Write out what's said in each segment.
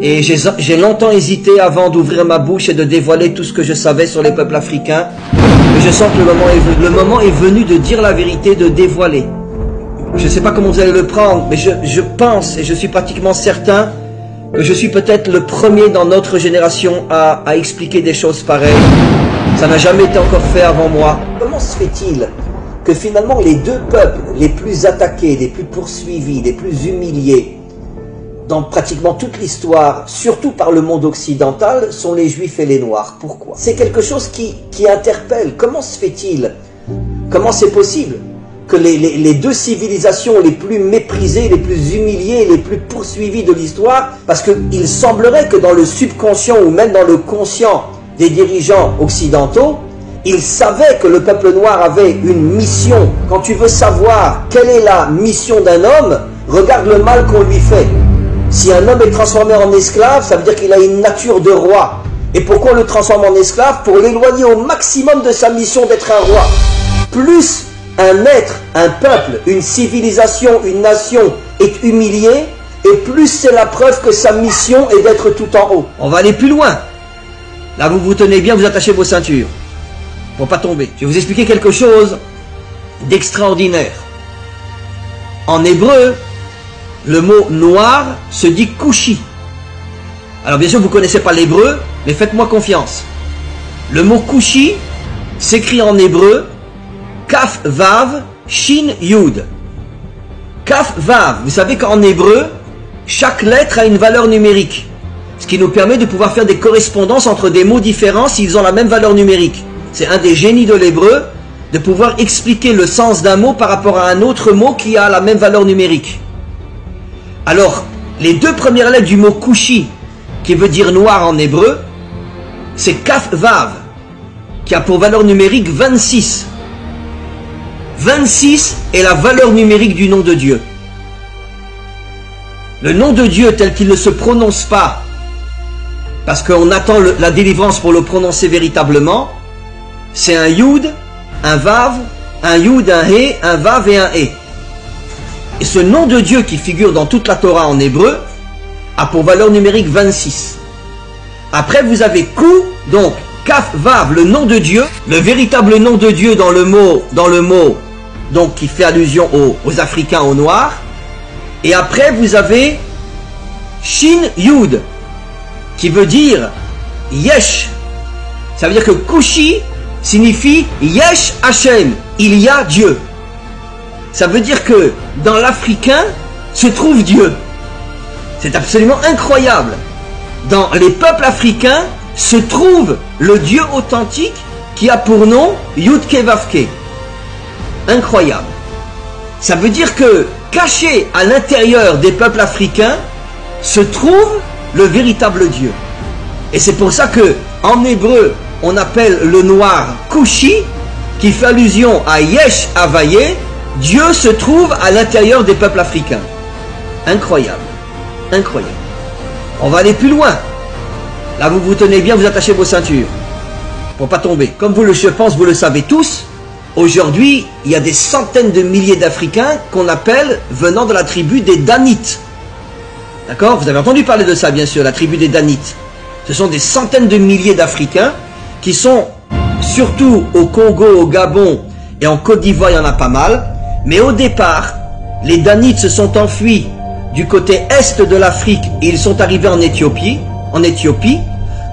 Et j'ai longtemps hésité avant d'ouvrir ma bouche et de dévoiler tout ce que je savais sur les peuples africains. Mais je sens que le moment est venu de dire la vérité, de dévoiler. Je ne sais pas comment vous allez le prendre, mais je pense et je suis pratiquement certain que je suis peut-être le premier dans notre génération à expliquer des choses pareilles. Ça n'a jamais été encore fait avant moi. Comment se fait-il que finalement les deux peuples les plus attaqués, les plus poursuivis, les plus humiliés dans pratiquement toute l'histoire, surtout par le monde occidental, sont les Juifs et les Noirs? Pourquoi? C'est quelque chose qui interpelle. Comment se fait-il? Comment c'est possible que les deux civilisations les plus méprisées, les plus humiliées, les plus poursuivies de l'histoire, parce qu'il semblerait que dans le subconscient ou même dans le conscient des dirigeants occidentaux, ils savaient que le peuple noir avait une mission. Quand tu veux savoir quelle est la mission d'un homme, regarde le mal qu'on lui fait. Si un homme est transformé en esclave, ça veut dire qu'il a une nature de roi. Et pourquoi on le transforme en esclave? Pour l'éloigner au maximum de sa mission d'être un roi. Plus un être, un peuple, une civilisation, une nation est humilié, et plus c'est la preuve que sa mission est d'être tout en haut. On va aller plus loin. Là, vous vous tenez bien, vous attachez vos ceintures pour pas tomber. Je vais vous expliquer quelque chose d'extraordinaire. En hébreu, le mot noir se dit kushi. Alors bien sûr, vous ne connaissez pas l'hébreu, mais faites-moi confiance. Le mot kushi s'écrit en hébreu Kaf Vav Shin Yud. Kaf Vav, vous savez qu'en hébreu, chaque lettre a une valeur numérique. Ce qui nous permet de pouvoir faire des correspondances entre des mots différents s'ils ont la même valeur numérique. C'est un des génies de l'hébreu, de pouvoir expliquer le sens d'un mot par rapport à un autre mot qui a la même valeur numérique. Alors, les deux premières lettres du mot kushi, qui veut dire noir en hébreu, c'est Kaf Vav, qui a pour valeur numérique 26. 26 est la valeur numérique du nom de Dieu. Le nom de Dieu tel qu'il ne se prononce pas, parce qu'on attend la délivrance pour le prononcer véritablement, c'est un Yud, un Vav, un Yud, un He, un Vav et un He. Et ce nom de Dieu qui figure dans toute la Torah en hébreu a pour valeur numérique 26. Après vous avez Ku, donc Kaf Vav, le nom de Dieu, le véritable nom de Dieu dans le mot donc qui fait allusion aux Africains, aux Noirs. Et après vous avez Shin Yud, qui veut dire Yesh. Ça veut dire que Kushi signifie Yesh Hashem, il y a Dieu. Ça veut dire que dans l'Africain se trouve Dieu. C'est absolument incroyable. Dans les peuples africains se trouve le Dieu authentique qui a pour nom Yudke Vavke. Incroyable. Ça veut dire que caché à l'intérieur des peuples africains se trouve le véritable Dieu. Et c'est pour ça que en hébreu on appelle le noir Kushi, qui fait allusion à Yesh Havaye. Dieu se trouve à l'intérieur des peuples africains. Incroyable. Incroyable. On va aller plus loin. Là vous vous tenez bien, vous attachez vos ceintures pour pas tomber. Comme je pense vous le savez tous, aujourd'hui il y a des centaines de milliers d'Africains qu'on appelle venant de la tribu des Danites. D'accord? Vous avez entendu parler de ça bien sûr, la tribu des Danites. Ce sont des centaines de milliers d'Africains qui sont surtout au Congo, au Gabon et en Côte d'Ivoire, il y en a pas mal. Mais au départ, les Danites se sont enfuis du côté est de l'Afrique et ils sont arrivés en Éthiopie,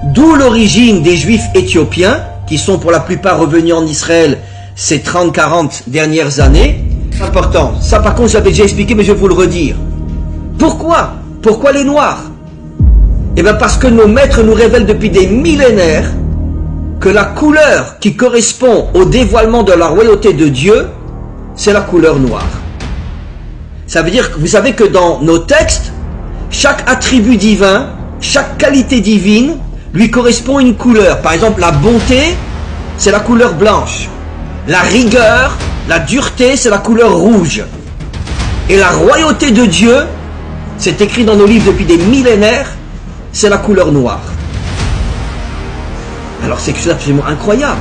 d'où l'origine des Juifs éthiopiens qui sont pour la plupart revenus en Israël ces 30-40 dernières années. C'est important. Ça par contre j'avais déjà expliqué mais je vais vous le redire. Pourquoi? Pourquoi les Noirs? Eh bien parce que nos maîtres nous révèlent depuis des millénaires que la couleur qui correspond au dévoilement de la royauté de Dieu, c'est la couleur noire. Ça veut dire que vous savez que dans nos textes, chaque attribut divin, chaque qualité divine lui correspond une couleur. Par exemple, la bonté, c'est la couleur blanche. La rigueur, la dureté, c'est la couleur rouge. Et la royauté de Dieu, c'est écrit dans nos livres depuis des millénaires, c'est la couleur noire. Alors c'est absolument incroyable.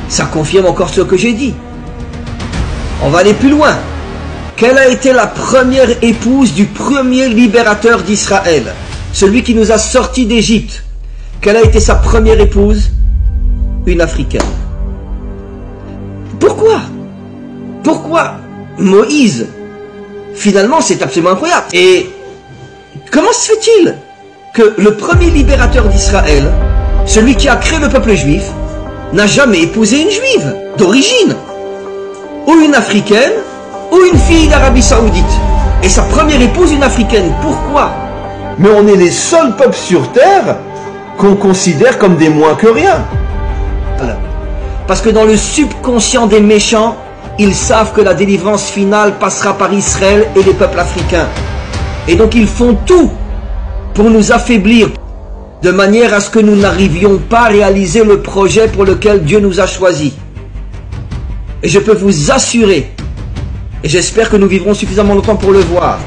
Ça confirme encore ce que j'ai dit. On va aller plus loin. Quelle a été la première épouse du premier libérateur d'Israël? celui qui nous a sortis d'Égypte, quelle a été sa première épouse? Une Africaine. Pourquoi? Pourquoi Moïse? Finalement, c'est absolument incroyable. Et comment se fait-il que le premier libérateur d'Israël, celui qui a créé le peuple juif, n'a jamais épousé une juive d'origine, ou une africaine, ou une fille d'Arabie Saoudite? Et sa première épouse, une africaine. Pourquoi? Mais on est les seuls peuples sur terre qu'on considère comme des moins que rien. Parce que dans le subconscient des méchants, ils savent que la délivrance finale passera par Israël et les peuples africains. Et donc ils font tout pour nous affaiblir, de manière à ce que nous n'arrivions pas à réaliser le projet pour lequel Dieu nous a choisis. Et je peux vous assurer, et j'espère que nous vivrons suffisamment longtemps pour le voir,